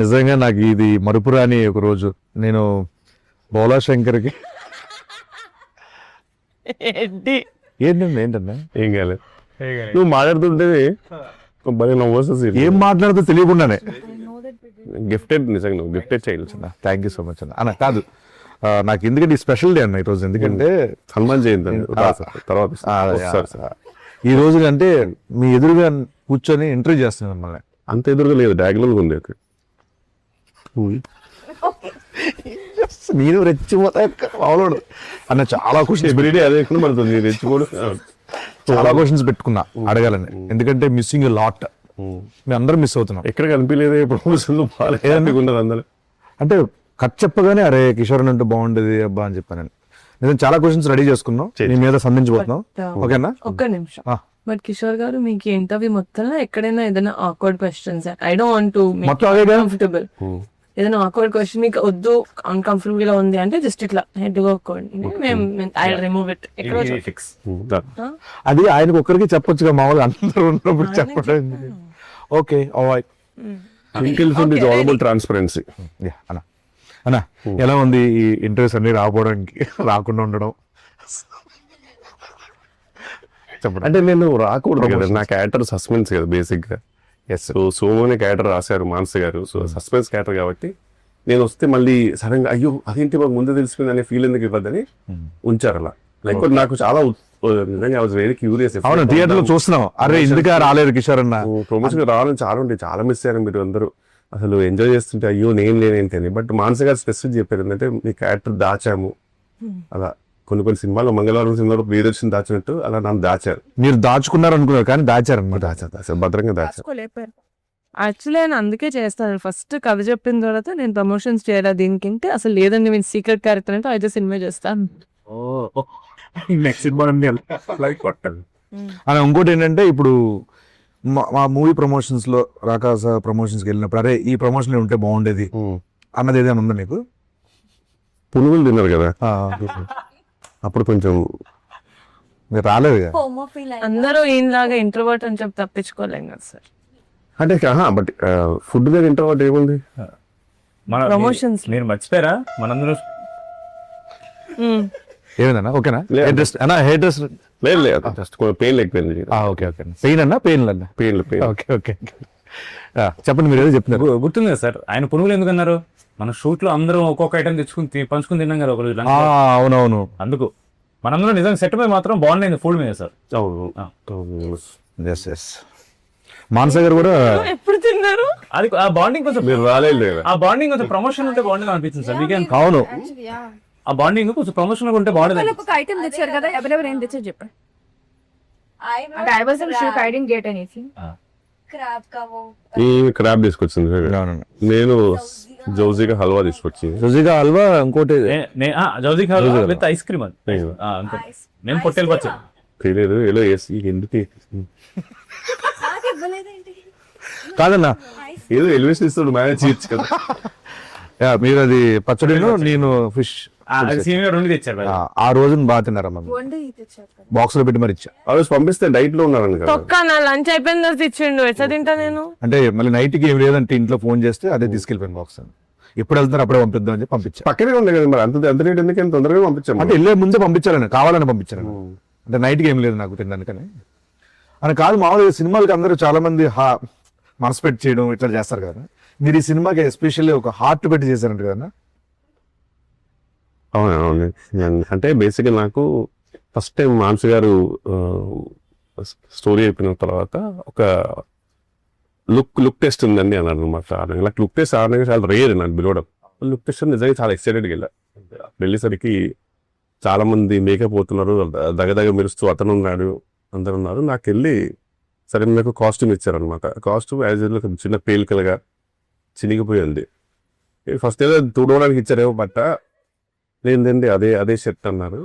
నిజంగా నాకు ఇది మరుపురాని ఒక రోజు. నేను బౌలా శంకర్కి ఏంటన్నా ఏం కాలేదు. నువ్వు మాట్లాడుతుంటే భలే నవ్వు వస్తుంది. ఏం మాట్లాడుతూ తెలియకుండానే గిఫ్టెడ్, నిజంగా నువ్వు గిఫ్టెడ్ చేయలేదు. థ్యాంక్ యూ సో మచ్ అన్న. కాదు నాకు ఎందుకంటే ఈ స్పెషల్ డే అన్న ఈరోజు. ఎందుకంటే హనుమాన్ జయంతి తర్వాత ఈ రోజు అంటే మీ ఎదురుగా కూర్చొని ఇంటర్వ్యూ చేస్తున్నాను మిమ్మల్ని. అంత ఎదురుగా లేదు, డయాగ్నల్గా ఉంది. నేను రెచ్చిపోతా మామూలు అన్న. చాలా క్వశ్చన్స్ ఎవ్రీడే అదే పడుతుంది రెచ్చిపోడు. చాలా క్వశ్చన్స్ పెట్టుకున్నా అడగాలని. ఎందుకంటే మిస్సింగ్ లాట్, మేము అందరం మిస్ అవుతున్నాం. ఎక్కడ కనిపించలేదే ప్రమోషన్లు బాగాలేదనుకున్నారు అందరూ. అంటే కట్ చెప్పగానే అరే కిషోర్ అంటే బాగుండేది అబ్బా అని చెప్పాను. నేను చాలా క్వశ్చన్స్ రెడీ చేసుకున్నాం, నీ మీద సంధించబోతున్నాం. ఓకేనా? ఒక్క నిమిషం. బట్ కిషోర్ గారు మీకు ఇంటర్వ్యూ మొత్తంలో ఎక్కడైనా ఏదైనా awkward questions, I don't want to make comfortable, ఏదైనా ఆక్వర్డ్ క్వశ్చన్ మీకు వద్దు, అన్కంఫర్టబుల్ గా ఉంది అంటే జస్ట్ ఇట్లా హెడ్ ఐ రిమూవ్ ఇట్. అది ఆయనకు ఒక్కరికి చెప్పొచ్చుగా, మామూలుగా అందరూ ఉన్నప్పుడు చెప్పడం. Okay transparency. అన్న అన్న ఎలా ఉంది ఈ ఇంటర్వ్యూస్ అన్ని రాకపోవడానికి, రాకుండా ఉండడం? అంటే నేను రాకూడదు కదా, నా క్యారెక్టర్ సస్పెన్స్ కదా బేసిక్ గా. సో సోమోని క్యారెక్టర్ రాశారు మానస గారు, సో సస్పెన్స్ క్యారెక్టర్ కాబట్టి నేను వస్తే మళ్ళీ సడన్ గా అయ్యో అదేంటి మాకు ముందు తెలిసిపోయింది అనే ఫీల్ ఎందుకు ఇవ్వద్దని ఉంచారు అలా. లైక్ నాకు చాలా నిజంగా వెరీ క్యూరియస్. అవును, థియేటర్ లో చూస్తున్నాం, అరే ఎందుకు రాలేదు కిషోర్ అన్న. ప్రమోషన్ రావాలని చాలా ఉంటాయి, చాలా మిస్ అయ్యారు మీరు అందరూ. అసలు ఎంజాయ్ చేస్తుంటే అయ్యో నేను లేనేంటి అని. బట్ మానస గారు స్పెసిఫిక్ చెప్పారు ఏంటంటే మీ క్యారెక్టర్ దాచాము అలా. కొన్ని సినిమాలు మంగళవారం సినిమాలో ప్రియదర్శన్ దాచినట్టు అలా నన్ను దాచారు. మీరు దాచుకున్నారు అనుకున్నారు కానీ దాచారు అనమాట. దాచారు భద్రంగా దాచారు. యాక్చువల్లీ నేను అందుకే చేస్తాను. ఫస్ట్ కథ చెప్పిన తర్వాత నేను ప్రమోషన్స్ చేయాలి దీనికి, అసలు లేదండి నేను సీక్రెట్ క్యారెక్టర్ అంటే అయితే సినిమా చేస్తాను. నెక్స్ట్ సినిమా అని ఇంకోటి ఏంటంటే ఇప్పుడు మా మూవీ ప్రమోషన్స్ లో రాకాస ప్రమోషన్స్ కి వెళ్ళినప్పుడు అరే ఈ ప్రమోషన్ ఉంటే బాగుండేది అన్నది ఏదైనా ఉందా నీకు? పునుగులు తిన్నారు కదా అప్పుడు కొంచెం మీరు రాలేదు. అందరూ ఈయనలాగా ఇంట్రోవర్ట్ అని చెప్పి తప్పించుకోలేం కదా సార్. అంటే బట్ ఫుడ్ దగ్గర ఇంట్రోవర్ట్ ఏముంది? ప్రమోషన్స్ మీరు మర్చిపోయారా మనందరూ ఏమైందన్నా? ఓకేనా? హెయిర్ డ్రెస్ లేదు లేదు, జస్ట్ పెయిన్ లేకపోయింది. Okay okay. పెయిన్ అన్నా పెయిన్ అన్నా? పెయిన్. Okay okay. చెప్పండి, మీరు ఏదో చెప్తున్నారు. గుర్తుంది కదా సార్ ఆయన పునుగులు ఎందుకు అన్నారు? మన షూట్ లో అందరం ఒక్కొక్క ఐటమ్ తెచ్చుకుని పంచుకుని తిన్నాం కదా ఒకరోజు. అవునవును, అందుకు మనందరం నిజంగా సెట్ పై మాత్రం బాగుండేది ఫుడ్ మీద సార్. మానస గారు కూడా ఎప్పుడు తిన్నారు? అది ఆ బాండింగ్ కొంచెం మీరు రాలేదు. ఆ బాండింగ్ కొంచెం ప్రమోషన్ ఉంటే బాగుండేది అనిపించింది సార్ మీకేం? అవును, ఆ బాండింగ్ కొంచెం ప్రమోషన్ ఉంటే బాగుండేది. ఒక ఐటమ్ తెచ్చారు కదా, ఎవరెవరు ఏం తెచ్చారు చెప్పండి. I wasn't sure, I didn't get anything. Crab తీసుకొచ్చింది, నేను జౌజీగా హల్వా తీసుకొచ్చింది. జౌజీగా హల్వా, ఇంకోటి జౌజీగా హల్వా విత్ ఐస్ క్రీమ్. అది నేను పొట్టేలు పచ్చ తెలియదు ఎలా ఎందుకు కాదన్నా, ఏదో ఎలివేషన్ ఇస్తాడు మేనేజ్ చేయొచ్చు కదా. మీరు అది పచ్చడిను నేను ఫిష్ రెండు తెచ్చారు. ఆ రోజున బాగా తిన్నారమ్మా, బాక్స్ లో పెట్టి మరి ఇచ్చా. ఆ రోజు పంపిస్తే డైట్ లో ఉన్నారని కదా. నా లంచ్ అయిపోయిన తర్వాత ఇచ్చిండు, ఎట్లా తింటా నేను? అంటే మళ్ళీ నైట్ కి ఏం లేదంటే ఇంట్లో ఫోన్ చేస్తే అదే తీసుకెళ్ళిపోయాను బాక్స్ అని. ఎప్పుడు వెళ్తున్నారు అప్పుడే పంపిద్దాం అని చెప్పి పంపించా. పక్కనే ఉంది కదా మరి, అంత రేట్ ఎందుకు ఎంత తొందరగా పంపించాము అంటే వెళ్ళే ముందే పంపించాలని, కావాలని పంపించాను. అంటే నైట్ కి ఏం లేదు నాకు తినడానికని అని కాదు. మామూలుగా సినిమాలకి అందరూ చాలా మంది మనసు పెట్టి చేయడం ఇట్లా చేస్తారు కదా, మీరు ఈ సినిమాకి ఎస్పెషల్లీ ఒక హార్ట్ పెట్టి చేశారంట కదా? అవును. అంటే బేసిక్గా నాకు ఫస్ట్ టైం మానస గారు స్టోరీ అయిపోయిన తర్వాత ఒక లుక్ టెస్ట్ ఉందండి అన్నారు అనమాట. నాకు లుక్ టెస్ట్ ఆడడానికి చాలా రేర్ నాకు పిలవడం. లుక్ టెస్ట్ నిజంగా చాలా ఎక్సైటెడ్గా వెళ్ళా. వెళ్ళేసరికి చాలా మంది మేకప్ పోతున్నారు, దగ్గర మెరుస్తూ అతను ఉన్నాడు, అందరు ఉన్నారు. నాకు వెళ్ళి సరే నాకు కాస్ట్యూమ్ ఇచ్చారనమాట. కాస్ట్యూమ్ యాజ్ యూజువల్ చిన్న పేలికలుగా చినిగిపోయింది. ఫస్ట్ ఏదో తుడవడానికి ఇచ్చారేమో బట్ట, లేదండి అదే షర్ట్ అన్నారు.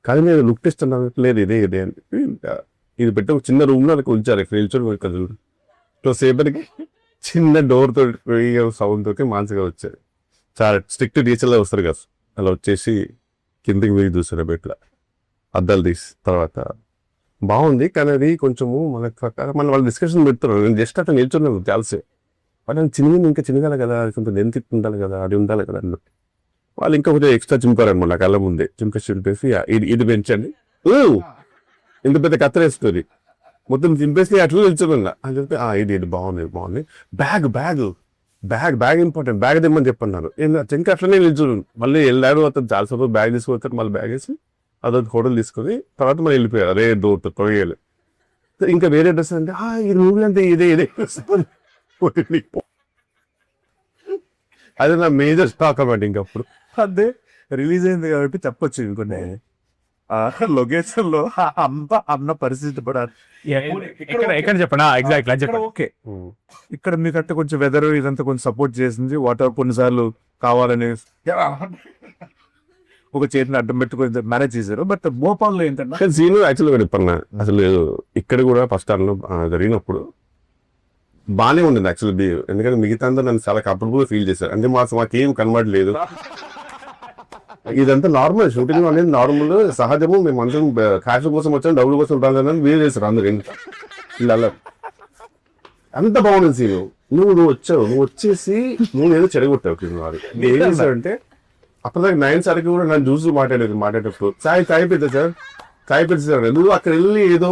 కానీ నేను లుక్ టెస్ట్ అన్నారు, లేదు ఇదే అని ఇది పెట్టి ఒక చిన్న రూమ్ లో నాకు ఉంచారు. ఇక్కడ నిల్చొని సేపటికి చిన్న డోర్ తోటి సౌండ్ తోటి మానసిగా వచ్చారు. చాలా స్ట్రిక్ట్ టీచర్లో వస్తారు కదా, అలా వచ్చేసి కిందకి వీడి చూసారు బెట్ల అద్దాలు తీసి. తర్వాత బాగుంది కానీ అది కొంచెము మన ప్రకారం మన వాళ్ళు డిస్కషన్ పెడుతున్నారు. నేను జస్ట్ అట్లా నిల్చున్నాను తెలిసే వాళ్ళని ఇంకా చిన్నగాలి కదా, కొంత ఎంత ఉండాలి కదా, అది ఉండాలి కదా అన్న. వాళ్ళు ఇంకా కొంచెం ఎక్స్ట్రా చింపారనమాట కళ్ళ ముందే, చింపేసి ఇది పెంచండి, ఇంత పెద్ద కత్తరేస్తుంది, మొత్తం చింపేసి అట్లా నిల్చోకుండా అని చెప్పి ఇది బాగుంది. బ్యాగ్ ఇంపార్టెంట్, బ్యాగ్ తెమ్మని చెప్పన్నారు. ఇంకా అట్లనే నిల్చోను. మళ్ళీ వెళ్ళారు, అతను చాలాసేపు బ్యాగ్ తీసుకొస్తారు, మళ్ళీ బ్యాగ్ వేసి అదొక హోటల్ తీసుకొని తర్వాత మళ్ళీ వెళ్ళిపోయారు. అదే తొలగేయాలి. ఇంకా వేరే డ్రెస్ అంటే ఇది మూవీ అంటే ఇదే అదే నా మేజర్ స్టాక్ అన్నమాట. ఇంకప్పుడు అదే రిలీజ్ అయింది కాబట్టి చెప్పొచ్చు. ఇంకొన్ని లొకేషన్ లో అన్న పరిస్థితి పడాలి. ఎక్కడ చెప్పండి ఎగ్జాక్ట్ చెప్పండి. ఓకే, ఇక్కడ మీకంటే కొంచెం వెదర్ ఇదంతా కొంచెం సపోర్ట్ చేసింది. వాటర్ కొన్నిసార్లు కావాలని ఒక చేతిని అడ్డం పెట్టుకొని మేనేజ్ చేశారు. బట్ భోపాల్లో ఏంటంటే సీను యాక్చువల్గా చెప్పన్నా, అసలు ఇక్కడ కూడా ఫస్ట్ టైంలో జరిగినప్పుడు బాగానే ఉండింది యాక్చువల్లీ. ఎందుకంటే మిగతా అందరూ నన్ను చాలా కంఫర్టబుల్ గా ఫీల్ చేశారు. అంటే మాకేం కనబడలేదు. ఇదంతా నార్మల్, షూటింగ్ అనేది నార్మల్, సహజము. మేము అందరం క్యాష్ కోసం వచ్చాం, డబ్బుల కోసం రాదని వేరు చేశారు అందరు. ఇలా అంత బాగుంది సీను. నువ్వు వచ్చేసి నువ్వు ఏదో చెడగొట్టావు. ఏం చేశాడంటే అప్పటిదాకా 9 సార్కి కూడా నన్ను చూసి మాట్లాడేటప్పుడు చాయ్ పెద్ద సార్ నువ్వు అక్కడ వెళ్ళి ఏదో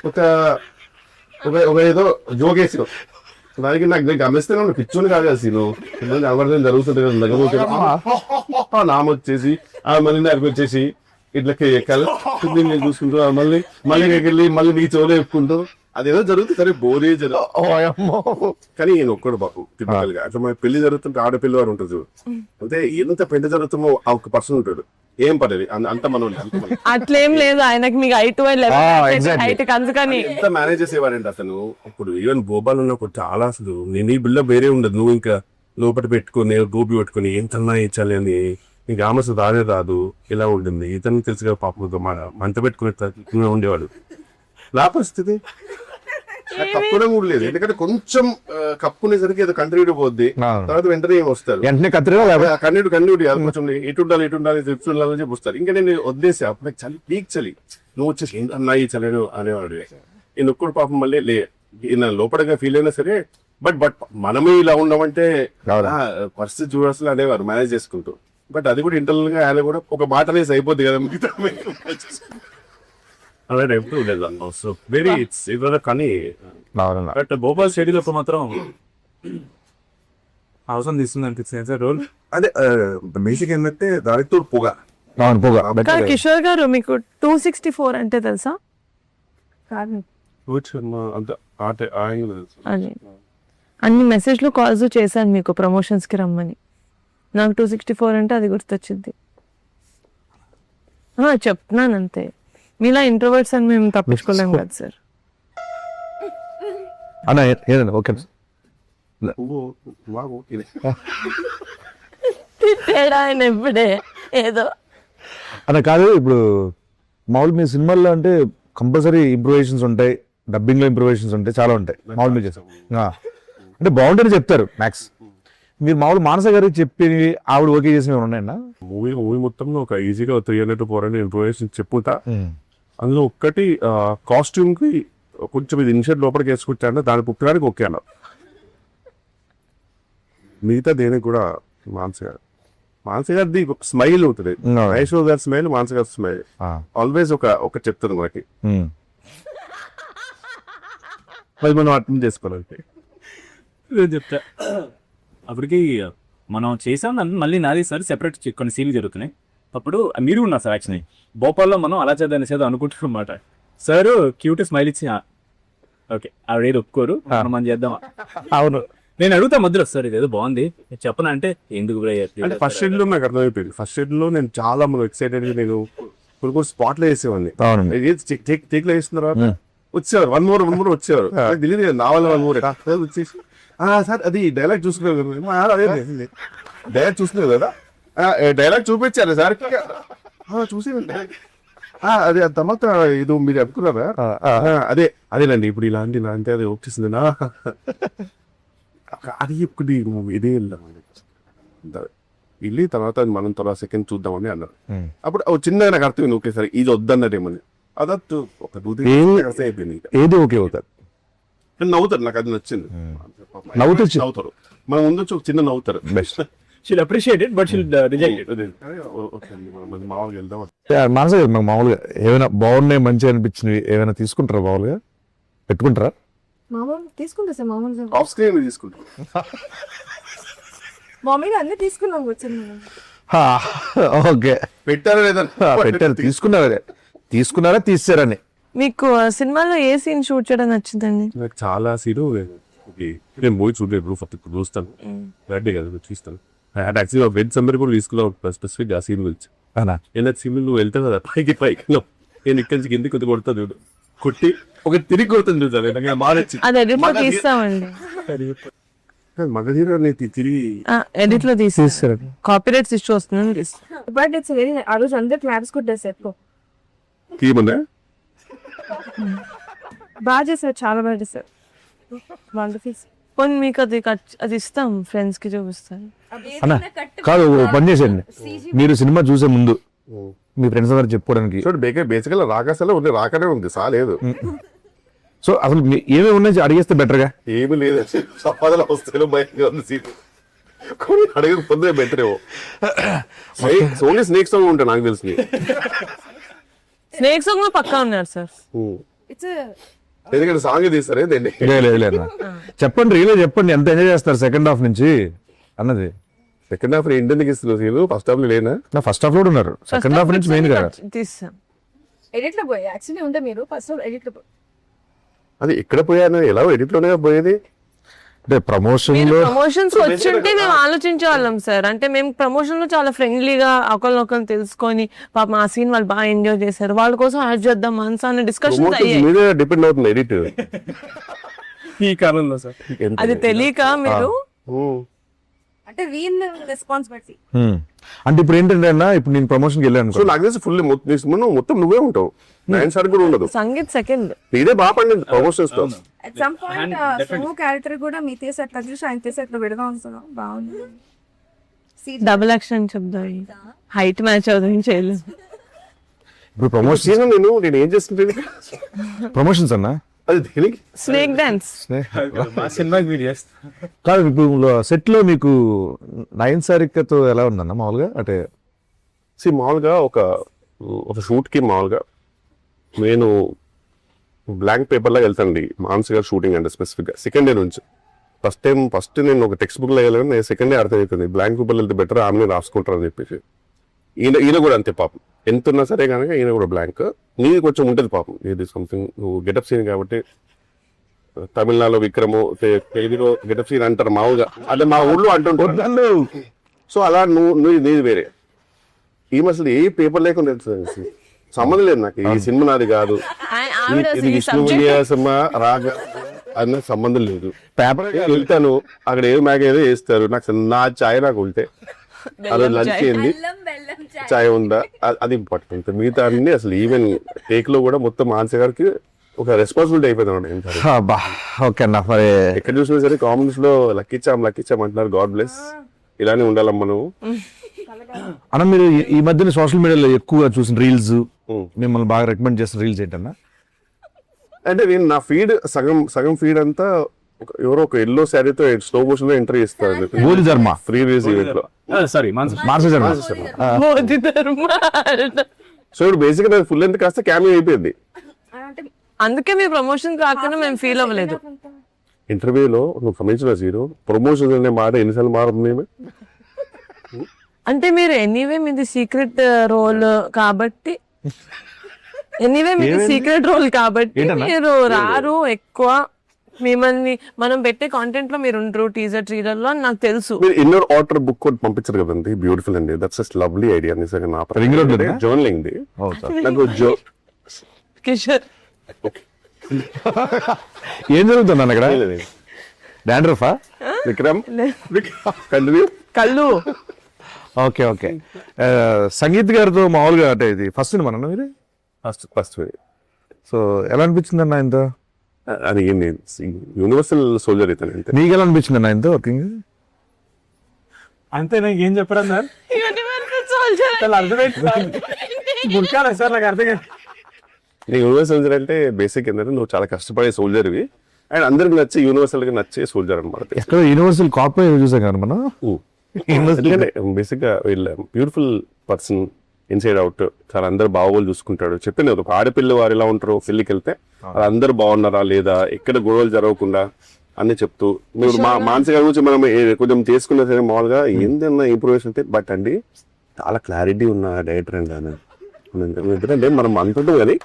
ఒక ఏదో జోకేసావు. దానికి నాకు గమనిస్తే పిచ్చోని కాదు సీను. అమర్థం జరుగుతుంది కదా, నామొచ్చేసి మళ్ళీ నాకు వచ్చేసి ఇట్లకి ఎక్కాలి చూసుకుంటూ మళ్ళీ వెళ్ళి మళ్ళీ నీ చెవులో చెప్పుకుంటూ అదేదో జరుగుతుంది. సరే బోరే జరుగుతుంది కానీ ఈయన ఒక్కడు బాబు టిపికల్ గా. అట్లా మన పెళ్లి జరుగుతుంటే ఆడపిల్లి వారు ఉంటుంది చూడు, అంటే ఎంత పెళ్లి జరుగుతుందో ఆ ఒక పర్సన్ ఉంటాడు. ఏం పడేది అంత మనం అట్లేం లేదు ఆయనకి, మీకు హైట్ అందుకని ఎంత మేనేజ్ చేసేవాడంటే అసలు. ఇప్పుడు ఈవెన్ భోపాల్ ఉన్నప్పుడు చాలా అసలు నేను ఈ బిల్డప్ వేరే ఉండదు. నువ్వు ఇంకా లోపల పెట్టుకుని గోపి పెట్టుకుని ఎంతన్నా ఇచ్చాలి అని నీకు ఆమె రానే రాదు, ఇలా ఉంటుంది. ఇతను తెలుసుగా పాపం మంట పెట్టుకుని ఉండేవాడు. నా పరిస్థితి కప్పుడం కూడా లేదు. ఎందుకంటే కొంచెం కప్పునేసరికి ఏదో కంటిన్యూటీ పోద్ది, తర్వాత వెంటనే వస్తారు కంటిన్యూటీ కొంచెం ఇటు ఉండాలి టిప్స్ ఉండాలని చెప్పి వస్తారు. ఇంకా నేను వద్దేసి అప్పుడు చలి పీక్ చలి, నువ్వు వచ్చేసి అన్నాయి చలి అనేవాడు. నేను ఒక్కడు పాపం మళ్ళీ లోపలగా ఫీల్ అయినా సరే బట్ మనమే ఇలా ఉండమంటే పరిస్థితి చూడాల్సిన అనేవారు మేనేజ్ చేసుకుంటూ. బట్ అది కూడా ఇంటర్నల్ గా ఆయన కూడా ఒక మాట అనేసి అయిపోద్ది కదా మిగతా. అలాగే ఎప్పుడు ఉండేది సో వెరీ ఇట్స్ కానీ బట్ భోపాల్ స్టేడియంలో మాత్రం అవసరం తీస్తుంది అనిపిస్తుంది రోల్. అదే బేసిక్ ఏంటంటే దానితో పొగ. కానీ కిషోర్ గారు మీకు 264 అంటే తెలుసా? అన్ని మెసేజ్లు కాల్స్ చేశాను మీకు ప్రమోషన్స్ కి రమ్మని. నాకు 264 అంటే అది గుర్తొచ్చింది. చెప్తున్నాను అంతే. మీలా ఇంట్రోవర్ట్స్ అని మేము తప్పించుకోలేము కదా సార్. అన్న ఏదన్నా ఓకే ఆయన ఎప్పుడే ఏదో అన్న కాదు. ఇప్పుడు మామూలు మీ సినిమాల్లో అంటే కంపల్సరీ ఇంప్రూవేషన్స్ ఉంటాయి, డబ్బింగ్ లో ఇంప్రూవేషన్స్ ఉంటాయి, చాలా ఉంటాయి. మామూలు మీరు చేస్తాం అంటే బాగుంటేనే చెప్తారు మ్యాక్స్. మీరు మామూలు మానస గారికి చెప్పి ఆవిడ ఓకే చేసి ఉన్నాయన్నా? మూవీ మొత్తంలో ఒక ఈజీగా 300 to 400 ఇంప్రూవేషన్ చెప్పుతా. అందులో ఒక్కటి కాస్ట్యూమ్ కి కొంచెం ఇది ఇన్షర్ట్ లోపలికి వేసుకుంటాను, దాన్ని పుట్టడానికి ఓకే అన్న. మిగతా దేనికి కూడా మానస గారిది స్మైల్ ఉంటుంది. ఐశ్వర్య గారి స్మైల్, మానస గారి స్మైల్ ఆల్వేస్ ఒక చెప్తుంది మనకి. అది మనం అర్థం చేసుకోవాలంటే చెప్తా. అప్పటికి మనం చేసాం మళ్ళీ నాది సార్ సెపరేట్ కొన్ని సీన్లు జరుగుతున్నాయి. అప్పుడు మీరు ఉన్నారు సార్. యాక్చువల్లీ భోపాల్లో మనం అలా చేద్దాం అనుకుంటున్నాం అన్నమాట. సార్ క్యూట్ స్మైల్ ఇచ్చి ఓకే ఆవిడ ఒప్పుకోరు, మనం చేద్దాం. అవును, నేను అడుగుతా మధ్యలో సార్ ఇదేదో బాగుంది చెప్పను అంటే ఎందుకు అంటే ఫస్ట్ షెడ్ లో నాకు అర్థమైపోయింది. ఫస్ట్ షెడ్ లో నేను చాలా ఎక్సైటెడ్ గా నేను కొన్ని స్పాట్ లో వేసేవాడిని. టేక్ లో వేసిన తర్వాత వచ్చేవారు వన్ మోర్ వచ్చేవారు. తెలియదు నా వల్ల 1 more వచ్చేసి సార్ అది డైలాగ్ చూసుకున్నారు డైలాగ్ చూసుకున్నారు కదా, డైలాగ్ చూపించారు సార్ చూసి అదే తర్వాత ఇది మీరు అనుకున్నారా? అదేనండి ఇప్పుడు ఇలాంటి అది వచ్చేసింది నా అది ఇప్పుడు ఇదే వెళ్ళి తర్వాత మనం త్వరగా సెకండ్ చూద్దామని అన్నారు. అప్పుడు చిన్నగా నాకు అర్థమైంది ఓకే సార్ ఇది వద్దన్నదేమని. అదట్టు ఒక అయిపోయింది. ఏది ఓకే అవుతారు నవ్వుతారు, నాకు అది నచ్చింది. నవ్వుతూ వచ్చి- నవ్వుతారు, మనం ముందు ఒక చిన్న నవ్వుతారు. Best she'll appreciate it but she'll reject it. మామూలుగా వెళ్దాం. మనసే కదా మాకు మామూలుగా ఏమైనా బాగున్నాయి మంచిగా అనిపించినవి ఏమైనా తీసుకుంటారా మామూలుగా పెట్టుకుంటారా? మామూలు తీసుకుంటా సార్, మామూలు ఆఫ్ స్క్రీన్ తీసుకుంటాం. మామూలుగా అన్ని తీసుకున్నాం కూర్చొని. ఓకే పెట్టారా లేదా? పెట్టారు, తీసుకున్నారా తీసారని. మీకు సినిమాలో ఏ సీన్ షూట్ చేయడం నచ్చిందండి? నాకు చాలా సీను నేను పోయి చూడలేదు, రూఫ్ అప్పుడు చూస్తాను బర్త్డే కదా చూస్తాను. యాక్చువల్లీ వెజ్ సమ్మర్ కూడా తీసుకున్నావు స్పెసిఫిక్ ఆ సీన్ గురించి. అవునా? ఏదైనా సీన్ నువ్వు వెళ్తావు కదా పైకి నేను ఇక్కడి నుంచి కిందికి కొద్ది కొడతా చూడు, కొట్టి ఒక తిరిగి కొడుతుంది చూసాను, నాకు మారొచ్చింది. అది ఎడిట్ లో తీస్తామండి. మగధీర తిరిగి ఎడిట్ లో తీసేస్తారు, కాపీరైట్స్ ఇష్యూ వస్తుందని తీస్తాం. బట్ ఇట్స్ వెరీ, ఆ రోజు అందరు క్లాప్స్ కొట్టారు సార్. తీయమన్నా బాగా చేశారు, చాలా బాగా చేశారు. వండర్ఫుల్. పోనీ మీకు అది ఇస్తాం, ఫ్రెండ్స్ కి చూపిస్తాను. అన్న కాదు, ఓ పని చేసేయండి, మీరు సినిమా చూసే ముందు మీ ఫ్రెండ్స్ అందరు చెప్పుకోవడానికి. చూడు బేసికల్ రాకాసలో ఉంది, రాకనే ఉంది, సాలేదు. సో అసలు ఏమేమి ఉన్నాయి అడిగేస్తే బెటర్గా. ఏమి లేదు, సంపాదన వస్తే బయటగా ఉంది సీన్ కొన్ని అడగకపోతే బెటర్ ఏమో. ఓన్లీ స్నేక్ సాంగ్ ఉంటాయి నాకు తెలిసి. స్నేక్ సాంగ్ లో పక్కా ఉన్నారు సార్. ఇట్స్ ఎందుకంటే సాంగ్ తీస్తారే దాన్ని. లేదు చెప్పండి, రియల్ చెప్పండి ఎంత ఎంజాయ్ చేస్తారు సెకండ్ హాఫ్ నుంచి అన్నది. సెకండ్ హాఫ్ ఇండియన్ ఇస్తున్నారు సీను, ఫస్ట్ హాఫ్ లో లేనా? నా ఫస్ట్ హాఫ్ లో కూడా ఉన్నారు, సెకండ్ హాఫ్ నుంచి మెయిన్ కదా తీస్తాం. ఎడిట్ లో పోయి యాక్చువల్లీ ఉంటే మీరు ఫస్ట్ ఎడిట్ లో పోయి. అది ఎక్కడ పోయాను, ఎలా ఎడిట్ లోనే పోయేది. అంటే ప్రమోషన్ లో ప్రమోషన్స్ వచ్చుంటే మేము ఆలోచించే వాళ్ళం సార్. అంటే మేము ప్రమోషన్ లో చాలా ఫ్రెండ్లీగా ఒకరినొకరు తెలుసుకొని పాపం ఆ సీన్ వాళ్ళు బాగా ఎంజాయ్ చేశారు, వాళ్ళ కోసం యాడ్ చేద్దాం మనసు అనే డిస్కషన్స్ అయ్యాయి. మీదే డిపెండ్ అవుతుంది ఎడిట్. ఈ కాలంలో సార్ అది తెలియక మీరు అంటే వీన్ రెస్పాన్సిబిలిటీ. అంటే ఇప్పుడు ఏంటంటే అన్న, ఇప్పుడు నేను ప్రమోషన్కి వెళ్ళాను సో అనుకో, నాకు తెలిసి ఫుల్ మొత్తం నువ్వే ఉంటావు, నైన్ సార్ కూడా ఉండదు. సంగీత్ సెకండ్ నీదే బాగా పండింది ప్రమోషన్స్ తో. At some point Somu character కూడా మీ తీసి అట్లా చూసి ఆయన తీసి అట్లా విడగా ఉంటున్నాం, బాగుంది. డబుల్ యాక్షన్ చెప్దా, హైట్ మ్యాచ్ అవుతుంది చేయలేదు. ఇప్పుడు ప్రమోషన్ నేను ఏం చేస్తుంటే ప్రమోషన్స్ అన్న అది దేనికి స్నేక్ డాన్స్ సినిమాకి వీడియోస్. కాదు. ఇప్పుడు సెట్ లో మీకు నయన్ సారికతో ఎలా ఉందన్న మామూలుగా? అంటే మామూలుగా ఒక షూట్ కి మామూలుగా నేను బ్లాంక్ పేపర్ లాగా వెళ్తానండి. మానసి గారు షూటింగ్ అంటే స్పెసిఫిక్ గా సెకండ్ డే నుంచి ఫస్ట్ నేను ఒక టెక్స్ట్ బుక్ లో వెళ్ళాను, నేను సెకండ్ డే అర్థమవుతుంది బ్లాంక్ పేపర్ వెళ్తే బెటర్, ఆమె రాసుకుంటారు అని చెప్పేసి. ఈయన కూడా అంతే పాపం, ఎంత ఉన్నా సరే కనుక ఈయన కూడా బ్లాంక్. నీది కొంచెం ఉంటుంది పాపం, ఇది సంథింగ్ నువ్వు గెటప్ సీన్ కాబట్టి. తమిళనాడులో విక్రము తెలుగులో గెటప్ సీన్ అంటారు మామూలుగా, అంటే మా ఊళ్ళో అంటుంటారు. సో అలా నీది వేరే. ఈమె అసలు ఏ పేపర్ లేకుండా సంబంధం లేదు నాకు, ఈ సినిమా నాది కాదు, ఇది విష్ణు విన్యాసమా రాగా అన్న సంబంధం లేదు. పేపర్ వెళ్తాను అక్కడ ఏదో మ్యాగ్ ఏదో వేస్తారు, నా ఛాయ్ నాకు ఉంటే అదే లంచ్ ఏంది ఛాయ్ ఉందా అది ఇంపార్టెంట్. మిగతా అన్ని అసలు ఈవెన్ టేక్ లో కూడా మొత్తం మానస గారికి ఒక రెస్పాన్సిబిలిటీ అయిపోయింది. ఓకే అన్న, మరి ఎక్కడ చూసినా సరే కామెంట్స్ లో లక్కిచ్చాం అంటున్నారు. గాడ్ బ్లెస్, ఇలానే ఉండాలమ్మా నువ్వు. అన్న మీరు ఈ మధ్యన సోషల్ మీడియాలో ఎక్కువగా చూసిన రీల్స్, మిమ్మల్ని బాగా రికమెండ్ చేసిన రీల్స్ ఏంటన్నా? అంటే నేను నా ఫీడ్ సగం ఫీడ్ అంతా ఎవరో ఒక ఎల్లో శారీతో స్లో మోషన్ లో ఎంటర్ చేస్తారు గోలి ధర్మ ఫ్రీ రిలీజ్ ఈవెంట్ లో. సారీ మార్చ ధర్మ. మోదీ ధర్మ. సో ఇప్పుడు బేసిక్ గా ఫుల్ లెంత్ కాస్త క్యామియో అయిపోయింది. అందుకే మీ ప్రమోషన్ రాకుండా మేము ఫీల్ అవ్వలేదు. ఇంటర్వ్యూలో నువ్వు గమనించిన జీరో ప్రమోషన్ అనే మాట ఎన్నిసార్లు మారుతుంది. అంటే మీరు ఎనీవే మీది సీక్రెట్ రోల్ కాబట్టి మీరు రారు ఎక్కువ. మిమ్మల్ని మనం పెట్టే కాంటెంట్ లో మీరు ఉండరు టీజర్ ట్రీలర్ లో అని నాకు తెలుసు. మీరు ఇన్నర్ ఆర్డర్ బుక్ కూడా పంపించారు కదండి, బ్యూటిఫుల్ అండి. That's just lovely idea. నిజంగా నా రింగ్ రోడ్ జర్నలింగ్ ది నాకు కిషోర్ ఏం జరుగుతుంది అన్న ఇక్కడ? డాండ్రఫా విక్రమ్ కంటిన్యూ కళ్ళు. ఓకే సంగీత్ గారితో మామూలుగా అంటే ఇది ఫస్ట్ సినిమా అన్న మీరు? ఫస్ట్ సో ఎలా అనిపించింది అన్న ఇంత? అది యూనివర్సల్ సోల్జర్ అవుతాను అంతే. నీకు ఎలా అనిపించింది అన్న ఇంత వర్కింగ్? అంతే, నాకు ఏం చెప్పడం సార్, గుర్కాల సార్ నాకు అర్థం కాదు. యూనివర్సల్ సోల్జర్ అంటే బేసిక్ ఏంటంటే నువ్వు చాలా కష్టపడే సోల్జర్వి, అండ్ అందరికి నచ్చే యూనివర్సల్ గా నచ్చే సోల్జర్ అనమాట. ఎక్కడ యూనివర్సల్ కాపీ చూసాం కదా మనం. ఎందుకంటే బేసిక్ గా వీళ్ళ బ్యూటిఫుల్ పర్సన్ ఇన్సైడ్ అవుట్, చాలా అందరు బాగోలు చూసుకుంటాడు. చెప్పిన ఒక ఆడపిల్ల వారు ఎలా ఉంటారో పెళ్లికి వెళ్తే అందరు బాగున్నారా లేదా, ఎక్కడ గొడవలు జరగకుండా అన్ని చెప్తూ మీరు మానసిక గురించి మనం కొంచెం చేసుకున్నా సరే మామూలుగా ఏందన్నా ఇంప్రూవేషన్ అంటే. బట్ అండి చాలా క్లారిటీ ఉన్న డైరెక్టర్ అండి ఆయన. ఎందుకంటే మనం అంటుంటాం కానీ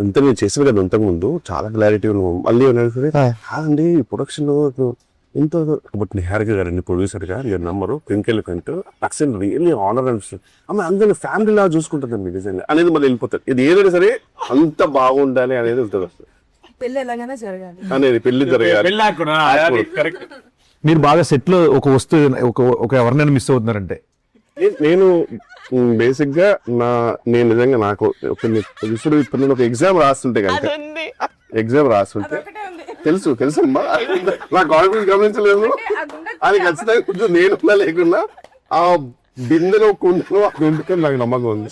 అంత నేను చేసిన కదా అంతకు ముందు చాలా క్లారిటీ ఉన్నాం. మళ్ళీ కాదండి ప్రొడక్షన్ ఎంత బట్ నిహారిక గారండి ప్రొడ్యూసర్ గా మీరు నమ్మరు. ట్వింకిల్ కంటూ అక్సెంట్ రియల్లీ ఆనర్ అనిపిస్తుంది. ఆమె అందరినీ ఫ్యామిలీ లా చూసుకుంటుందండి నిజంగా అనేది మళ్ళీ వెళ్ళిపోతుంది. ఇది ఏదైనా సరే అంత బాగుండాలి అనేది ఉంటుంది అసలు పెళ్లి ఎలాగైనా జరగాలి అనేది పెళ్లి జరగాలి. మీరు బాగా సెట్ లో ఒక వస్తువు ఒక ఎవరినైనా మిస్ అవుతున్నారంటే నేను బేసిక్ గా నేను నిజంగా నాకు ఇప్పుడు నేను ఒక ఎగ్జామ్ రాస్తుంటే కనుక ఎగ్జామ్ రాస్తుంటే తెలుసమ్మా నా కాన్ఫిడెన్స్ గమనించలేదు. అది ఖచ్చితంగా కొంచెం నేను లేకున్నా ఆ బిందెలో కుండలో అందుకని నాకు నమ్మకం ఉంది.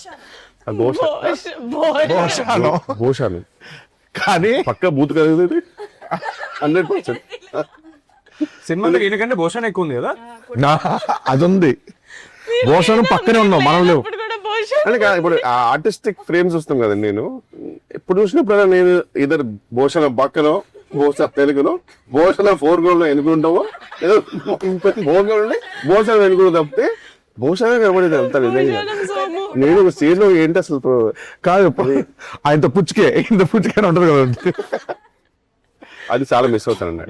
ఆ ఘోషాను కానీ పక్క బూత్ కదా 100%. సినిమాలో ఈయనకంటే భూషణ్ ఎక్కువ ఉంది కదా. అది ఉంది, భూషణం పక్కనే ఉన్నాం మనం లేవు. అంటే ఇప్పుడు ఆర్టిస్టిక్ ఫ్రేమ్స్ వస్తాం కదండి. నేను ఎప్పుడు చూసినప్పుడు నేను ఇద్దరు భూషణ పక్కనో భూషణ తెలుగునో భూషణ 4 గ్రౌండ్ ఎన్నుకుంటామో ఏదో 4 గ్రౌండ్ భూషణ ఎన్నుకుంటూ తప్పితే భూషణ కనబడేది అంత నిజంగా. నేను ఒక స్టేజ్ లో ఏంటి అసలు కాదు ఆయనతో పుచ్చుకే ఇంత పుచ్చుకే ఉంటది కదా, అది చాలా మిస్ అవుతానండి.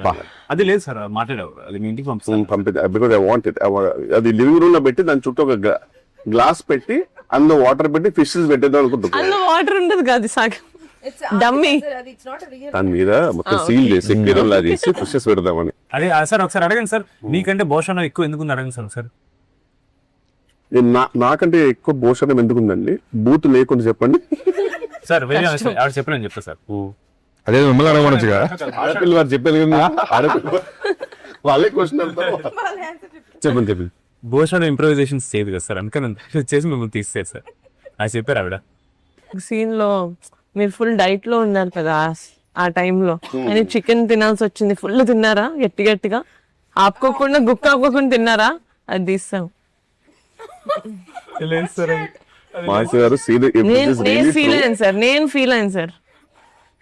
అది లేదు సార్ మాట్లాడావు, అది మీ ఇంటికి పంపిద్దాం బికాజ్ ఐ వాంట్ ఇట్. అది లివింగ్ రూమ్ లో పెట్టి దాని చుట్టూ ఒక గ్లాస్ పెట్టి అందులో వాటర్ పెట్టి ఫిషెస్ పెట్టేద్దాం అనుకుంటున్నాను. అందులో వాటర్ ఉండదు కాదు సాగు డమ్మీ, దాని మీద మొత్తం సీల్ చేసి కిరణ్ చేసి ఫిషెస్ పెడదామని. అదే సార్ ఒకసారి అడగండి సార్, నీకంటే భూషణ్ ఎక్కువ ఎందుకు అడగండి సార్ ఒకసారి. నాకంటే ఎక్కువ భూషణం ఎందుకుందండి, బూత్ లేకుండా చెప్పండి సార్. ఆవిడ చెప్పలేని చెప్తా సార్. అదే మిమ్మల్ని అడగమనొచ్చుగా. ఆడపిల్ల వారు చెప్పారు కదా, ఆడపిల్ల వాళ్ళే క్వశ్చన్ చెప్పండి. భూషణ్ ఇంప్రూవైజేషన్స్ చేయదు కదా సార్, అందుకని చేసి మిమ్మల్ని తీసేది సార్. అది చెప్పారు ఆవిడ. సీన్ లో మీరు ఫుల్ డైట్ లో ఉన్నారు కదా ఆ టైంలో, అని చికెన్ తినాల్సి వచ్చింది. ఫుల్ తిన్నారా గట్టిగా ఆపుకోకుండా గుక్క ఆపుకోకుండా తిన్నారా? అది తీస్తాం. నేను ఫీల్ అయ్యాను సార్.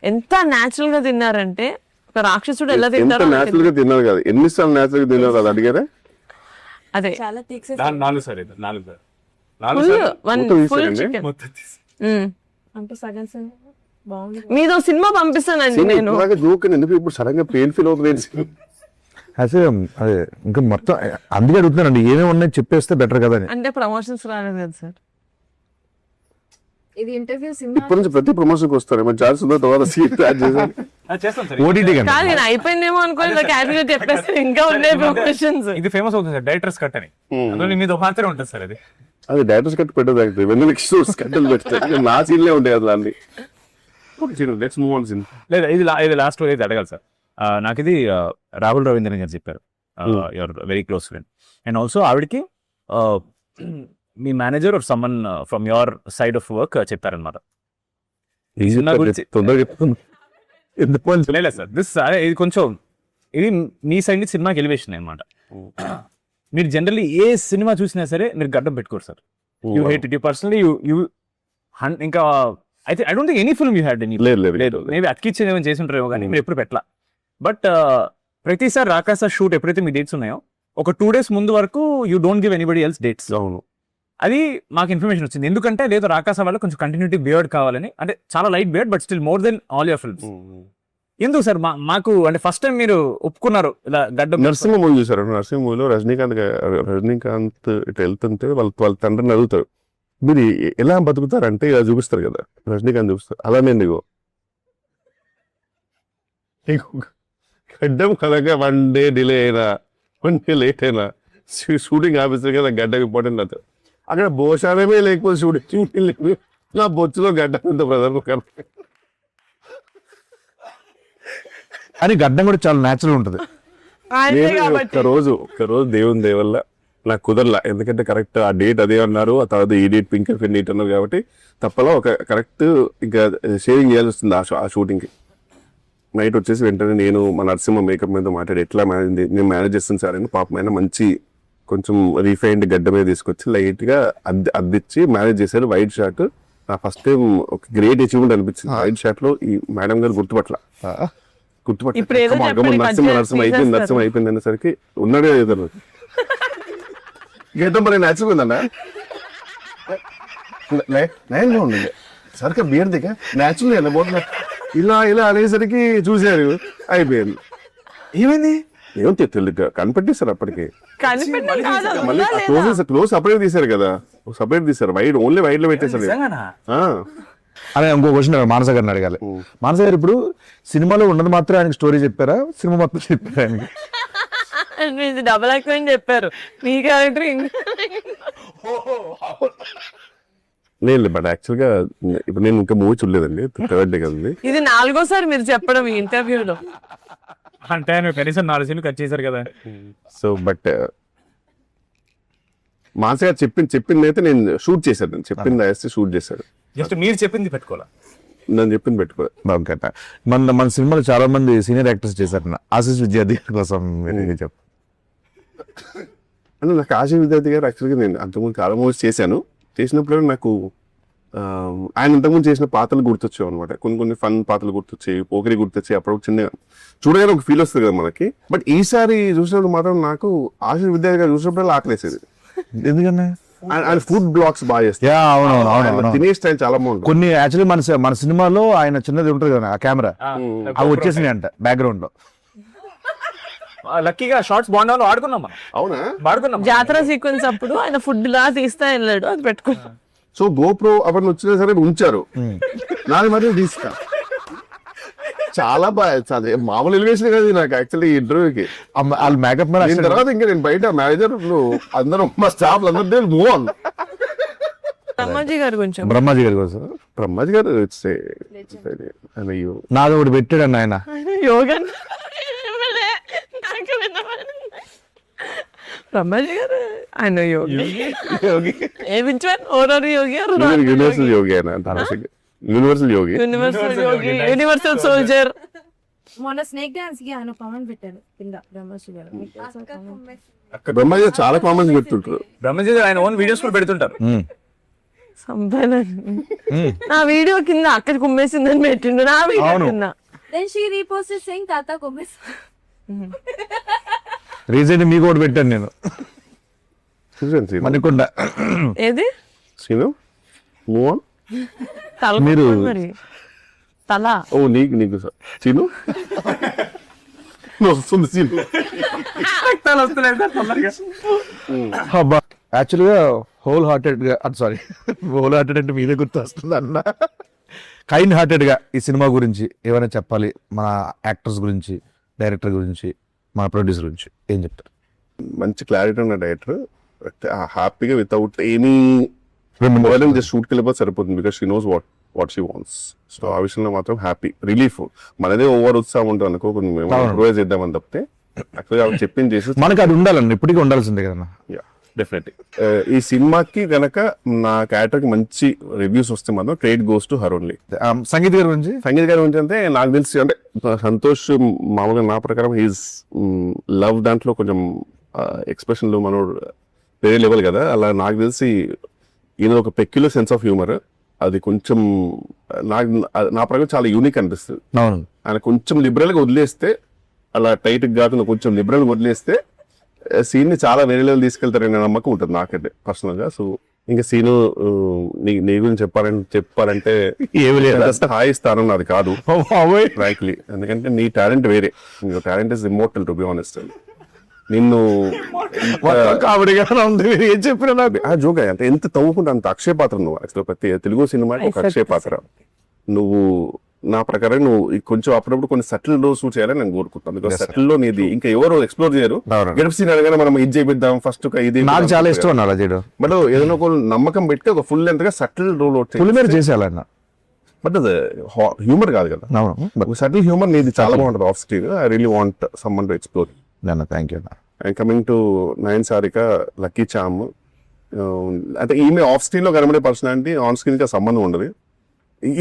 ఎంత న్యాచురల్ గా తిన్నారంటే ఒక రాక్షసుడు ఎలా తింటారో న్యాచురల్ గా తిన్నారు కదా. ఎన్నిసార్లు న్యాచురల్ గా తిన్నారు కదా అడిగారా? అదే 4 సార్, 4 ఫుల్ చికెన్ మీదో సినిమా పంపిస్తానండి నేను. ఎందుకు ఇప్పుడు సడన్ గా పెయిన్ ఫీల్ అవుతుంది? అదే ఇంకా మొత్తం అందుకే అడుగుతున్నానండి, ఏమేమి ఉన్నాయి చెప్పేస్తే బెటర్ కదా అని. అంటే ప్రమోషన్స్ రాలేదు కదా సార్. ఇది ఇంటర్వ్యూ ఇప్పటి నుంచి ప్రతి ప్రమోషన్ కి వస్తారు. ఓటీటీ కాదు, నేను అయిపోయిందేమో అనుకోని క్యాజువల్ చెప్పేస్తే ఇంకా ఉన్నాయి ప్రమోషన్స్. ఇది ఫేమస్ అవుతుంది సార్, డైరెక్టర్స్ కట్ అని. అందులో మీద ఒక మాత్రమే ఉంటుంది సార్. అది డైరెక్టర్స్ కట్ పెట్టదు, వెన్నెల కట్టలు పెడతారు. నా సీన్లే ఉంటాయి కదా అన్ని. లేదా ఇది లాస్ట్ ఇది అడగాలి సార్. నాకు ఇది రాహుల్ రవీంద్రన్ గారు చెప్పారు, your very close friend. And also ఆవిడకి మీ manager or someone from your side of work చెప్పారనమాట. లేదు సార్, ఇది కొంచెం ఇది మీ సైడ్ నుంచి సినిమాకి ఎలివేషన్ అనమాట. మీరు జనరల్లీ ఏ సినిమా చూసినా సరే మీరు గడ్డం పెట్టుకోరు sir. You hate it personally. You ఇంకా అయితే I don't think any film you had any. లేదు, మేబీ అతికిచ్చేది ఏమైనా చేసి ఉంటారేమో కానీ మీరు ఎప్పుడు పెట్టలా. బట్ ప్రతిసారి రాకాస షూట్ ఎప్పుడైతే మీ డేట్స్ ఉన్నాయో ఒక 2 days ముందు వరకు you don't give anybody else dates. అవును, అది మాకు ఇన్ఫర్మేషన్ వచ్చింది. ఎందుకంటే లేదు రాకాస వల్ల కొంచెం కంటిన్యూటీ బియర్డ్ కావాలని, అంటే చాలా light beard but still more than all your films. ఎందుకు సార్ మాకు అంటే ఫస్ట్ టైం మీరు ఒప్పుకున్నారు ఇలా గడ్డ? నరసింహ మూవీ చూసారు. నరసింహ మూవీలో రజనీకాంత్ ఇట్లా వెళ్తుంటే వాళ్ళ తండ్రిని అడుగుతారు, మీరు ఎలా బతుకుతారంటే ఇలా చూపిస్తారు కదా, రజనీకాంత్ చూపిస్తారు. అలానే నీకు గడ్డం కదగా 1 day డిలే అయినా 1 day లేట్ అయినా షూటింగ్ ఆఫీసర్ కదా గడ్డం ఇంపార్టెంట్ అవుతుంది. అక్కడ భోషానమే లేకపోతే షూటింగ్ లేదు. నా బొచ్చులో గడ్డం ఉంది బ్రదర్. అని గడ్డం కూడా చాలా న్యాచురల్ ఉంటుంది. ఒక్కరోజు దేవుని దేవల్ల నాకు కుదరలా, ఎందుకంటే కరెక్ట్ ఆ డేట్ అదే అన్నారు. ఆ తర్వాత ఈ డేట్ పింక్ డేట్ అన్నారు కాబట్టి తప్పలా ఒక కరెక్ట్ ఇంకా షేవింగ్ చేయాల్సి వస్తుంది ఆ షూటింగ్కి. నైట్ వచ్చేసి వెంటనే నేను మా నరసింహ మేకప్ మీద మాట్లాడి ఎట్లా నేను మేనేజ్ చేస్తాను సార్ అని పాపం ఆయన మంచి కొంచెం రీఫైన్డ్ గడ్డ మీద తీసుకొచ్చి లైట్ గా అద్దిచ్చి మేనేజ్ చేశారు. వైట్ షార్ట్ నా ఫస్ట్ టైం ఒక గ్రేట్ అచీవ్మెంట్ అనిపించింది. వైట్ షార్ట్ లో ఈ మేడం గారు గుర్తుపట్ల ఇప్పుడు ఏదో చెప్పండి, నరసింహ అయిపోయింది అనేసరికి ఉన్నాడే ఏదో గీతం మరి నచ్చిపోయిందన్న నేను ఉండండి సరిగ్గా బియర్ దిగా న్యాచురల్ ఇలా ఇలా అనేసరికి చూశారు అయిపోయింది. ఏమైంది? ఏమో తెలియదు కనిపెట్టేశారు అప్పటికి. కనిపెట్టడం కాదు, మళ్ళీ క్లోజ్ సపరేట్ తీశారు కదా, సపరేట్ తీశారు. వైడ్ ఓన్లీ వైడ్ లో పెట్టేశారు. అనే ఇంకో క్వశ్చన్ మానస గారిని అడగాలి. మానస గారు ఇప్పుడు సినిమాలో ఉన్నది మాత్రం ఆయనకి స్టోరీ చెప్పారా, సినిమా మొత్తం చెప్పారా ఆయనకి? ఇది డబల్ యాక్టింగ్ చెప్పారు మీ క్యారెక్టర్. లేదు బట్ యాక్చువల్ గా ఇప్పుడు నేను ఇంకా మూవీ చూడలేదండి, థర్డ్ డే కదండి. ఇది 4గోసారి మీరు చెప్పడం ఈ ఇంటర్వ్యూలో. అంటే ఆయన కనీసం 4 సీన్లు కట్ చేశారు కదా. సో బట్ మానస గారు చెప్పింది అయితే నేను షూట్ చేశాను, నేను చెప్పింది వేస్తే షూట్ చేశాడు. జస్ట్ మీరు చెప్పింది పెట్టుకోవాలా, నేను చెప్పింది పెట్టుకో. బాగుంట మన సినిమాలో చాలా మంది సీనియర్ యాక్టర్స్ చేశారు. ఆశీష్ విద్యార్థి కోసం చెప్పు. అంటే నాకు ఆశీష్ విద్యార్థి గారు యాక్చువల్గా నేను అంతకుముందు చాలా మూవీస్ చేశాను. చేసినప్పుడు నాకు ఆయన ఇంతకుముందు చేసిన పాత్రలు గుర్తొచ్చావు అనమాట. కొన్ని ఫన్ పాత్రలు గుర్తొచ్చాయి, పోకరి గుర్తొచ్చాయి. అప్పుడు చిన్న చూడగానే ఒక ఫీల్ వస్తుంది కదా మనకి. బట్ ఈసారి చూసినప్పుడు మాత్రం నాకు ఆశీష్ విద్యార్థి గారు చూసినప్పుడు ఆకలేసేది. ఎందుకన్నా? ఆయన ఫుడ్ బ్లాగ్స్ బాగా చేస్తారు. అవునవును, తినే స్టైల్ చాలా బాగుంటుంది. కొన్ని యాక్చువల్లీ మన సినిమాలో ఆయన చిన్నది ఉంటుంది కదా, ఆ కెమెరా అవి వచ్చేసినాయి అంట బ్యాక్గ్రౌండ్ లో. లక్కీగా షార్ట్స్ బాగుండాలో ఆడుకున్నాం మనం. అవునా? వాడుకున్నాం. జాతర సీక్వెన్స్ అప్పుడు ఆయన ఫుడ్ లా తీస్తా వెళ్ళాడు, అది పెట్టుకున్నాం. సో గోప్రో అవన్నీ వచ్చినా సరే ఉంచారు. నాది మరి తీసుకా చాలా బాగా మామూలు ఎలివేషన్ కదా నాకు యాక్చువల్లీ ఈ ఇంటర్వ్యూకి. వాళ్ళు మేకప్ తర్వాత ఇంకా నేను బయట మేనేజర్ అందరం మా స్టాఫ్ అందరూ మూవ్ ఆన్. బ్రహ్మాజీ గారు కొంచెం బ్రహ్మాజీ గారి కోసం బ్రహ్మాజీ గారు నాది ఒకటి పెట్టాడు అన్న ఆయన. యోగా బ్రహ్మాజీ గారు ఆయన యోగి. యూనివర్సల్ యోగి ఆయన, యూనివర్సల్ యోగి, యూనివర్సల్ సోల్జర్. మొన్న స్నేక్ డాన్స్ కి ఆయన కామెంట్ పెట్టారు కింద బ్రహ్మశ్రీ గారు. బ్రహ్మాజీ గారు చాలా కామెంట్స్ పెడుతుంటారు. బ్రహ్మజీ గారు ఆయన ఓన్ వీడియోస్ కూడా పెడుతుంటారు. నా వీడియో కింద అక్కడ కుమ్మేసిందని పెట్టిండు, నా వీడియో కింద. Then she reposted saying తాత కుమ్మేసి. రీసెంట్ మీకు ఒకటి పెట్టాను నేను, మణికొండ. ఏది? Scene move on. తల మీరు మరి తల. ఓ నీకు సీను వస్తుంది సీను. యాక్చువల్ గా హోల్ హార్టెడ్ గా హోల్ హార్టెడ్ అంటే మీదే గుర్తు వస్తుంది అన్న. కైండ్ హార్టెడ్ గా ఈ సినిమా గురించి ఏమైనా చెప్పాలి, మన యాక్టర్స్ గురించి, డైరెక్టర్ గురించి, మన ప్రొడ్యూసర్ గురించి ఏం చెప్తారు? మంచి క్లారిటీ ఉన్న డైరెక్టర్, హ్యాపీగా వితౌట్ ఎనీ జస్ట్ షూట్కి వెళ్ళిపోతే సరిపోతుంది. Because she knows what she wants. So ఆ విషయంలో మాత్రం హ్యాపీ, రిలీఫ్. మనదే ఓవర్ ఉత్సాహం ఉంటుంది అనుకో, ఇంప్రూవైజ్ చేద్దామని తప్పితే యాక్చువల్గా ఆవిడ చెప్పింది చేసి మనకి అది ఉండాలండి, ఇప్పటికీ ఉండాల్సిందే కదా. డెఫినెట్లీ ఈ సినిమాకి గనక నా క్యారెక్టర్ కి మంచి రివ్యూస్ వస్తే మాత్రం credit goes to her only. Sangeet గారి గురించి అంటే నాకు తెలిసి అంటే సంతోష్ మామూలుగా నా ప్రకారం హీస్ లవ్ దాంట్లో కొంచెం ఎక్స్ప్రెషన్ లో మనోడు వేరే లెవెల్ కదా. అలా నాకు తెలిసి ఈయన ఒక పెక్యులర్ సెన్స్ ఆఫ్ హ్యూమర్, అది కొంచెం నా ప్రకారం చాలా యూనిక్ అనిపిస్తుంది. ఆయన కొంచెం లిబరల్ గా వదిలేస్తే, అలా టైట్ కాకుండా కొంచెం లిబరల్ గా వదిలేస్తే సీన్ ని చాలా వేరే లెవెల్ తీసుకెళ్తారనే నమ్మకం ఉంటుంది నాకైతే పర్సనల్ గా. సో ఇంకా సీను నీ గురించి చెప్పాలంటే హాయి స్థానం నాది కాదు ఫ్రాంక్లీ, ఎందుకంటే నీ టాలెంట్ వేరే. Talent is immortal to be honest. నిన్ను ఏం చెప్పినా నాకు జోక్ అంటే ఎంత తవ్వుకుంటే అంత అక్షయ పాత్ర నువ్వు. యాక్చువల్ ప్రతి తెలుగు సినిమాకి ఒక అక్షయ పాత్ర నువ్వు. నా ప్రకారం నువ్వు కొంచెం అప్పుడప్పుడు కొన్ని సటిల్ లో షూట్ చేయాలని నేను కోరుకుంటాను. బికాస్ సటిల్ లో నీది ఇంకా ఎవరు ఎక్స్ప్లోర్ చేయరు. గెటప్ సీన్ అనగానే మనం ఇది చేపిద్దాం ఫస్ట్ ఇది, నాకు చాలా ఇష్టం అలా చేయడం. బట్ ఏదైనా ఒక నమ్మకం పెట్టి ఒక ఫుల్ లెంత్ గా సటిల్ రోల్ ఫుల్ మీద చేసేయాలన్న. బట్ అది హ్యూమర్ కాదు కదా, సటిల్ హ్యూమర్ నీది చాలా బాగుంటుంది off screen. I really want someone to explore. Thank you. And coming to Nayan Sarika, lucky charm, అంటే ఈమె ఆఫ్ స్క్రీన్ లో కనబడే పర్సనాలిటీ ఆన్ స్క్రీన్ కి సంబంధం ఉండదు.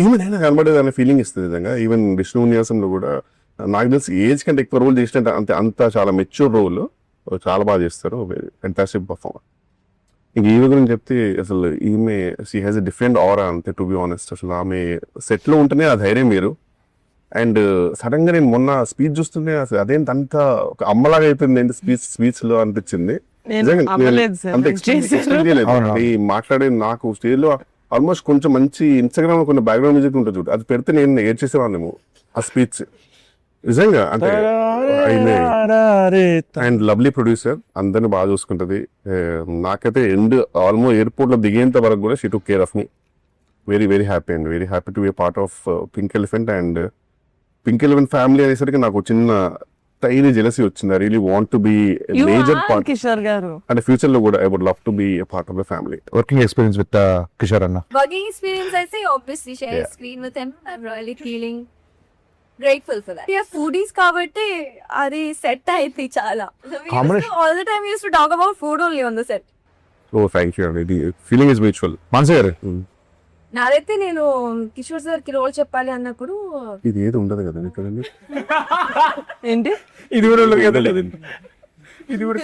ఈమెనైనా కనబడేది అనే ఫీలింగ్ ఇస్తుంది నిజంగా. ఈవెన్ విష్ణు నివాసంలో కూడా నాకు తెలిసి ఏజ్ కంటే ఎక్కువ రోల్ చేసినట్టు అంత చాలా మెచ్యూర్ రోల్, చాలా బాగా చేస్తారు, ఫెంటాస్టిక్ పర్ఫార్మర్. ఇంక ఈమె గురించి చెప్తే అసలు ఈమె షీ హ్యాస్ ఎ డిఫరెంట్ ఆరా అంతే, టు బి ఆనెస్ట్. అసలు ఆమె సెట్ లో ఉంటేనే ఆ ధైర్యం వేరు. అండ్ సడన్ గా నేను మొన్న స్పీచ్ చూస్తుంటే అసలు అదేంటి అంత ఒక అమ్మలాగా అయిపోయింది ఏంటి స్పీచ్ లో అనిపించింది. నిజంగా అంత expect చేయలేదు. ఈ మాట్లాడేది నాకు స్టేజ్ లో ఆల్మోస్ట్ కొంచెం మంచి ఇన్స్టాగ్రామ్ లో కొన్ని బ్యాక్గ్రౌండ్ మ్యూజిక్ ఉంటుంది చూడు, అది పెడితే నేను ఏడ్చేసేవాడిని ఆ స్పీచ్. నిజంగా అంటే అండ్ లవ్లీ ప్రొడ్యూసర్, అందరిని బాగా చూసుకుంటది. నాకైతే ఆల్మోస్ట్ ఎయిర్పోర్ట్ లో దిగేంత వరకు కూడా she took care of me. Very very happy and very happy to be part of pink elephant. And pink elephant family అనేసరికి నాకు చిన్న టైనీ జెలసీ వచ్చింది. I really want to be major part Kishore garu. అంటే future లో కూడా I would love to be a part of the family. Working experience with Kishore అన్న. Working experience, I say obviously share screen with him. I'm really feeling grateful for that. Yeah, foodies kabatti adi set ayithi chala. All the time we used to talk about food only on the set. ఓ thank you అండి, feeling is mutual. Manasa garu నాదైతే నేను Kishore sir కి role చెప్పాలి అన్నప్పుడు ఇది ఏది ఉండదు కదా ఇక్కడ. ఏంటి ఇది కూడా ఉండదు కదా, ఇది కూడా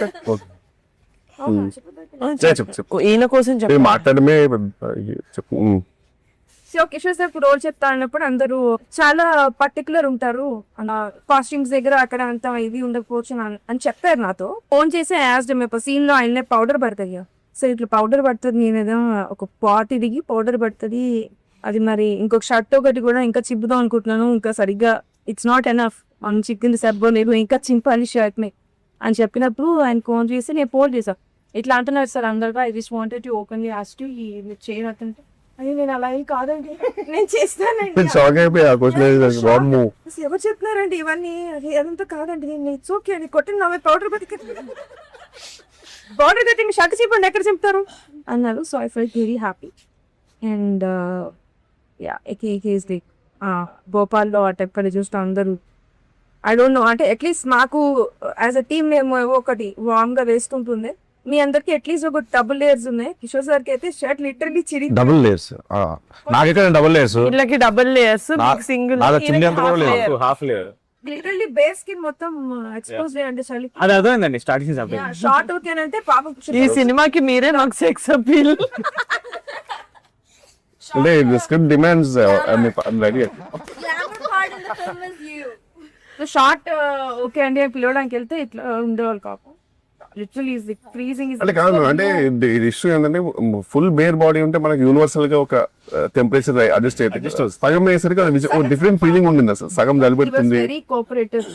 చెప్పు ఈయన కోసం చెప్పు. మాట్లాడమే చెప్పు. సో కిషోర్ సార్ రోల్ చెప్తా అన్నప్పుడు అందరూ చాలా పర్టికులర్ ఉంటారు, కాస్ట్యూమ్స్ దగ్గర అక్కడ అంత ఇది ఉండకపోవచ్చు అని చెప్పారు నాతో. ఫోన్ చేసి యాజ్ ఇప్పుడు సీన్ లో ఆయన పౌడర్ పడుతుంది, సో ఇట్లా పౌడర్ పడుతుంది, నేను ఏదో ఒక పాట్ దిగి పౌడర్ పడుతుంది, అది మరి ఇంకొక షర్ట్ ఒకటి కూడా ఇంకా చిప్పుదాం అనుకుంటున్నాను, ఇంకా సరిగ్గా ఇట్స్ నాట్ ఎనఫ్ అని చిక్కింది సబ్బో లేదు, ఇంకా చింపాలి షర్ట్ ని అని చెప్పినప్పుడు ఆయన ఫోన్ చేసి నేను ఫోన్ చేశాను. ఇట్లా అంటున్నారు సార్ అందరిగా, I just wanted to openly ask you చేయనట్టుంటే అయ్యో నేను అలా ఏం కాదండి, నేను చేస్తానండి. ఎవరు చెప్తున్నారండి ఇవన్నీ, అది అదంతా కాదండి, నేను ఇట్స్ ఓకే అని కొట్టిన నా పౌడర్ పౌడర్ కట్టింగ్ షర్ట్ చెప్పండి ఎక్కడ చెప్తారు అన్నారు. So I felt very happy. And yeah case the భోపాల్లో అటు ఎక్కడ చూస్తే అందరూ ఐ డోంట్ నో, అంటే అట్లీస్ట్ మాకు యాజ్ అ టీమ్ మేము ఒకటి వార్మ్ గా వేస్తుంటుంది, మీ అందరికి అట్లీస్ట్ ఒక డబుల్ లేయర్స్ ఉన్నాయి. కిషోర్ సార్ కి అయితే షర్ట్ లిటరలీ చిరి డబుల్ లేయర్స్, నాకు ఇక్కడ డబుల్ లేయర్స్, వీళ్ళకి double layers, single half layer literally base కి మొత్తం ఎక్స్పోజ్ చేయండి చలి. అది అర్థమైందండి స్టార్టింగ్ చెప్పి. షార్ట్ ఓకే అంటే పాపం ఈ సినిమాకి మీరే నాకు సెక్స్ అపీల్. అంటే script demands ready. Glamour part in the film is you. Short okay అండి అని పిలవడానికి వెళ్తే ఇట్లా ఉండేవాళ్ళు కాపు. లిటరలీ ఇస్ ఫ్రీజింగ్ ఇస్ అంటే కాదు, అంటే ఇష్యూ ఏంటంటే ఫుల్ బేర్ బాడీ ఉంటే మనకి యూనివర్సల్ గా ఒక టెంపరేచర్ అడ్జస్ట్ అయితే సగం అయ్యేసరికి డిఫరెంట్ ఫీలింగ్ ఉండింది. అసలు సగం జలిపెడుతుంది. Very cooperative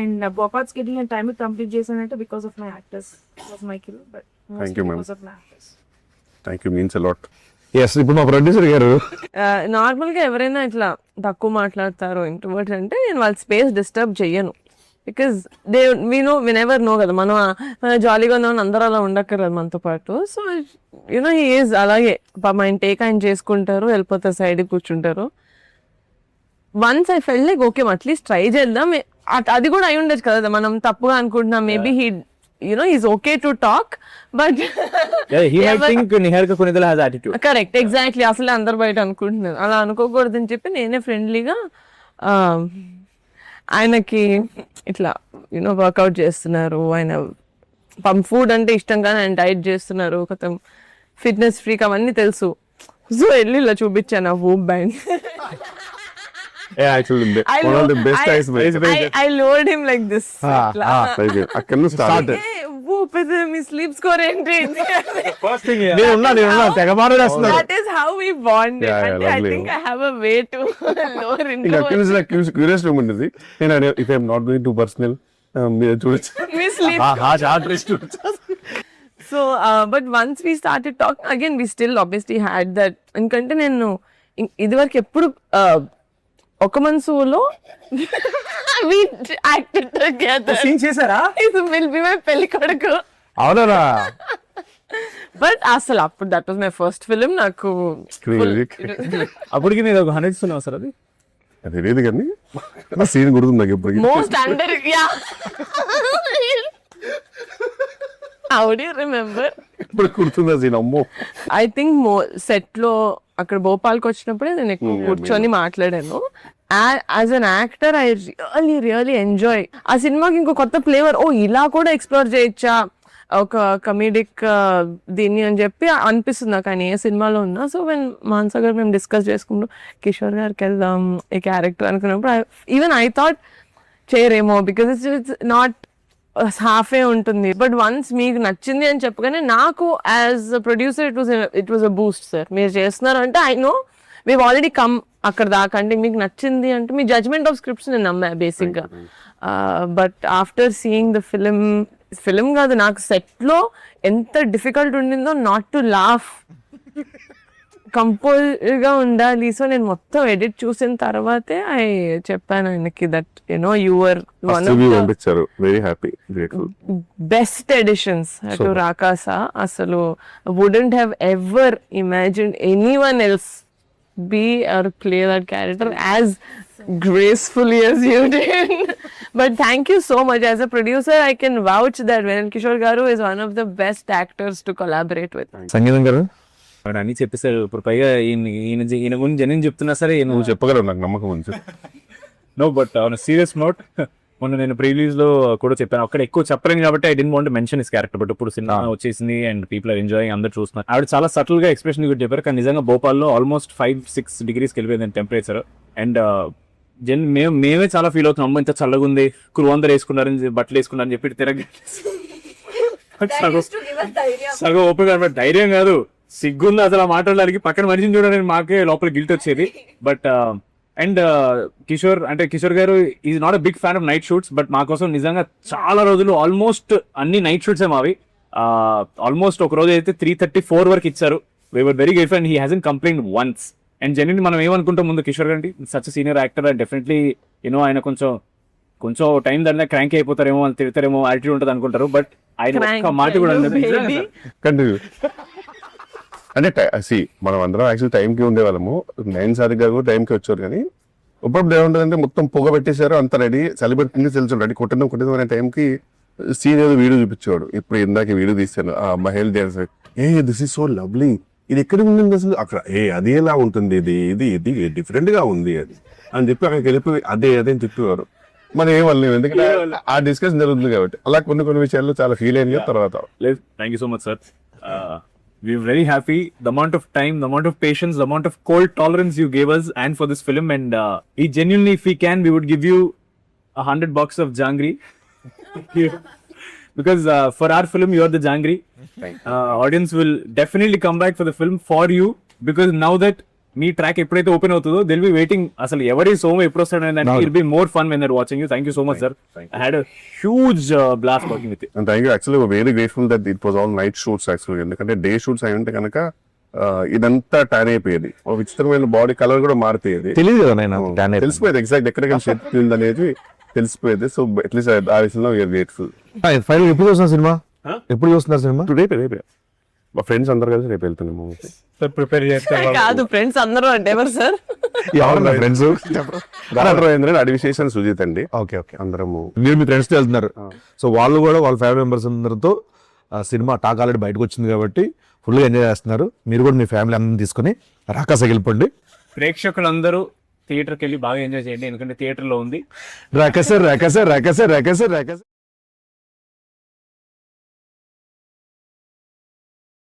and Bhopal schedule నేను టైం కంప్లీట్ చేశానంటే because of my actors, my kill, but Thank you, ma'am. Because of my actors. Thank you, means a lot. Yes. ఇప్పుడు మా ప్రొడ్యూసర్ గారు నార్మల్ గా ఎవరైనా ఇట్లా తక్కువ మాట్లాడతారు ఇంట్రోవర్ట్ అంటే నేను వాళ్ళ స్పేస్ డిస్టర్బ్ చెయ్యను, బికాస్ నెవర్ నో కదా, మనం జాలీగా ఉన్నామని అందరూ అలా ఉండక్కర్లేదు మనతో పాటు. సో యూనో హీ ఈజ్ అలాగే ఆయన టేక్ ఆయన చేసుకుంటారు, వెళ్ళిపోతారు, సైడ్ కూర్చుంటారు. Once I felt like okay at least try చేద్దాం, అది కూడా అయి ఉండొచ్చు కదా, మనం తప్పుగా అనుకుంటున్నాం, maybe he he's okay to talk, but he might think Niharika Kunidala has attitude. correct, exactly. అసలు అందరు బయట అనుకుంటున్నారు, అలా అనుకోకూడదని చెప్పి నేనే ఫ్రెండ్లీగా ఆయనకి ఇట్లా వర్కౌట్ చేస్తున్నారు, ఆయన ఫుడ్ అంటే ఇష్టం కానీ ఆయన డైట్ చేస్తున్నారు, కొత్త ఫిట్నెస్ ఫ్రీక్ అవన్నీ తెలుసు. సో వెళ్ళి ఇలా చూపించాను ఆ VOOC band. Yeah, actually, one of the best I lowered him like this. అక్కడ నుంచి start. Whoop is me sleep score ఏంటి? First thing, నేను తెగ మాట్లాడేస్తున్నాను. That is how we bonded. Yeah, And I lovely. think I have a way to lower into ఇంకా అక్కడ నుంచి నాకు curious ఉండేది. నేను if I'm not going to personal మీరు చూడొచ్చు. we sleep. So, but once we started talking again, we still obviously had that. ఎందుకంటే నేను ఇదివరకు ఎప్పుడు ఒక మనసులో we acted together. సీన్ చేశారా? It will be my పెళ్లి కొడుకు. అవునా? బట్ అసలు అప్పుడు that was my first film. నాకు అప్పటికి నేను ఒక 100 ఇస్తున్నావు సార్. అది తెలియదు కానీ సీన్ గుర్తుంది నాకు ఎప్పుడు. Most under how do you remember? ఇప్పుడు గుర్తుందా సీన్? అమ్మో, ఐ థింక్ సెట్ లో అక్కడ భోపాల్కి వచ్చినప్పుడే నేను ఎక్కువ కూర్చొని మాట్లాడాను. As an actor I really enjoy ఆ సినిమాకి ఇంకో కొత్త ఫ్లేవర్, ఓ ఇలా కూడా ఎక్స్ప్లోర్ చేయొచ్చా ఒక కమీడిక్ దీన్ని అని చెప్పి అనిపిస్తుంది నాకు ఆయన ఏ సినిమాలో ఉన్నా. సో వెన్ మానస గారు మేము డిస్కస్ చేసుకుంటూ కిషోర్ గారికి వెళ్దాం ఈ క్యారెక్టర్ అనుకున్నప్పుడు ఈవెన్ ఐ థాట్ చేయరేమో బికాజ్ ఇట్స్ నాట్ హాఫే ఉంటుంది. బట్ వన్స్ మీకు నచ్చింది అని చెప్పగానే నాకు as a producer it was a boost. Sir మీరు చేస్తున్నారు అంటే I know we already come అక్కడ దాకా, అంటే మీకు నచ్చింది అంటే మీ జడ్జ్మెంట్ ఆఫ్ స్క్రిప్ట్స్ నేను నమ్మా బేసిక్గా. But after seeing the film కాదు నాకు సెట్లో ఎంత డిఫికల్ట్ ఉండిందో నాట్ టు లాఫ్, కంపోజ్గా ఉండాలి. సో నేను మొత్తం ఎడిట్ చూసిన తర్వాతే చెప్పాను ఆయనకి that you know your one of పంపించారు, very happy, grateful. Best editions to Rakasa. అసలు wouldn't have ever imagined anyone else be or play that character as gracefully as you did. But thank you so much. As a producer, I can vouch that Venan Kishore Garu is one of the best actors to collaborate with. సంగీతం గారు ఆయన అన్ని చెప్పేశారు. ఇప్పుడు పైగా ఈయన గురించి జనం చెప్తున్నా సరే నువ్వు చెప్పగలవు, నాకు నమ్మకం ఉంది. No but on serious note మొన్న నేను ప్రీలీజ్ లో కూడా చెప్పాను, అక్కడ ఎక్కువ చెప్పలేను కాబట్టి I don't want mention his character. But ఇప్పుడు సినిమా వచ్చేసింది అండ్ పీపుల్ ఆర్ ఎంజాయింగ్, అందరూ చూస్తున్నారు. ఆవిడ చాలా సటిల్ గా ఎక్స్ప్రెషన్ కూడా చెప్పారు. కానీ నిజంగా భోపాల్లో ఆల్మోస్ట్ 5-6 degrees వెళ్ళిపోయింది టెంపరేచర్. అండ్ మేమే చాలా ఫీల్ అవుతున్నాం, అమ్మ ఇంత చల్లగా ఉంది, క్రూ అందరు వేసుకున్నారని బట్టలు వేసుకున్నారని చెప్పి తిరగ సగం ఓపెన్ గా ధైర్యం కాదు, సిగ్గుంది అసలు ఆ మాట్లాడడానికి. పక్కన మనిషిని చూడడానికి మాకే లోపల గిల్ట్ వచ్చేది. But and Kishore garu is not a big fan of night shoots, but మా కోసం నిజంగా చాలా రోజులు ఆల్మోస్ట్ అన్ని నైట్ షూట్స్ మావి. ఆల్మోస్ట్ ఒక రోజు అయితే 3:34 వరకు ఇచ్చారు. We were very grateful and he hasn't complaint once. And genuine మనం ఏమనుకుంటాం ముందు కిషోర్ గారు such senior actor and definitely you know ఆయన కొంచెం టైం దాంట్లో క్రాంక్ అయిపోతారేమో, వాళ్ళు తిడతారేమో, యాటిట్యూడ్ ఉంటుంది అనుకుంటారు. బట్ ఆయన ఒక్క మాట కూడా కంటిన్యూ అంటే మనం అందరం యాక్చువల్ టైంకి ఉండేవాళ్ళము. 9 సార్లు గారు టైంకి వచ్చారు. కానీ ఇప్పుడు ఏముంటుందంటే మొత్తం పొగ పెట్టేశారు, అంత రెడీ సెలబ్రిటీ తెలుసు రెడీ కొట్టడం అనే టైంకి సీన్ ఏదో వీడియో చూపించేవాడు. ఇప్పుడు ఇందాక వీడియో తీశాను ఆ మహేల్ dance, this is so lovely, ఇది ఎక్కడ ఉంటుంది అసలు అక్కడ, అది ఎలా ఉంటుంది, ఇది డిఫరెంట్ గా ఉంది అది అని చెప్పి అక్కడికి వెళ్ళిపోయి అదే అని చెప్పేవారు. మనం ఏమన్నా ఎందుకంటే ఆ డిస్కషన్ జరుగుతుంది కాబట్టి అలా కొన్ని విషయాల్లో చాలా ఫీల్ అయింది. తర్వాత thank you so much sir. We're very happy. The amount of time, the amount of patience, the amount of cold tolerance you gave us and for this film. And we genuinely, if we can, we would give you $100 of jangri. Because for our film, you are the jangri. Audience will definitely come back for the film for you. Because now that me track ఎప్పుడైతే open అవుతుందో Dil be waiting అసలు ఎవరి సోమ ఎప్పుడు వస్తాడు అని. It be more fun when they're watching you. Thank you so much sir. I had a huge blast working with you. And thank you. Actually very grateful that it was all night shoots actually. ఎందుకంటే day shoots అయి ఉంటే కనుక ఇదంతా tan అయిపోయేది, విచిత్రమైన body colour కూడా మారిపోయేది. తెలియదు కదా నేను తెలిసిపోయేది ఎగ్జాక్ట్ ఎక్కడ షేప్ అనేది తెలిసిపోయేది. సో అట్లీస్ట్ ఆ విషయంలో వీఆర్ గ్రేట్ఫుల్. ఫైనల్ ఎప్పుడు చూస్తున్నారు సినిమా? ఎప్పుడు చూస్తున్నారు సినిమా? రేపే మా ఫ్రెండ్స్ అందరు కలిసి రేపు వెళ్తున్నాము. ప్రిపేర్ చేస్తే కాదు ఫ్రెండ్స్ అందరూ అంటే ఎవరు సార్? ఫ్రెండ్స్ అడివిశేషన్ సుజిత్ అండి. ఓకే అందరము మీరు మీ ఫ్రెండ్స్ తో వెళ్తున్నారు. సో వాళ్ళు కూడా వాళ్ళ ఫ్యామిలీ మెంబర్స్ అందరితో సినిమా టాక్ ఆల్రెడీ బయటకు వచ్చింది కాబట్టి ఫుల్ గా ఎంజాయ్ చేస్తున్నారు. మీరు కూడా మీ ఫ్యామిలీ అందరిని తీసుకుని రాకాసకి వెళ్ళిపోండి. ప్రేక్షకులందరూ థియేటర్కి వెళ్ళి బాగా ఎంజాయ్ చేయండి, ఎందుకంటే థియేటర్ లో ఉంది రాకాస.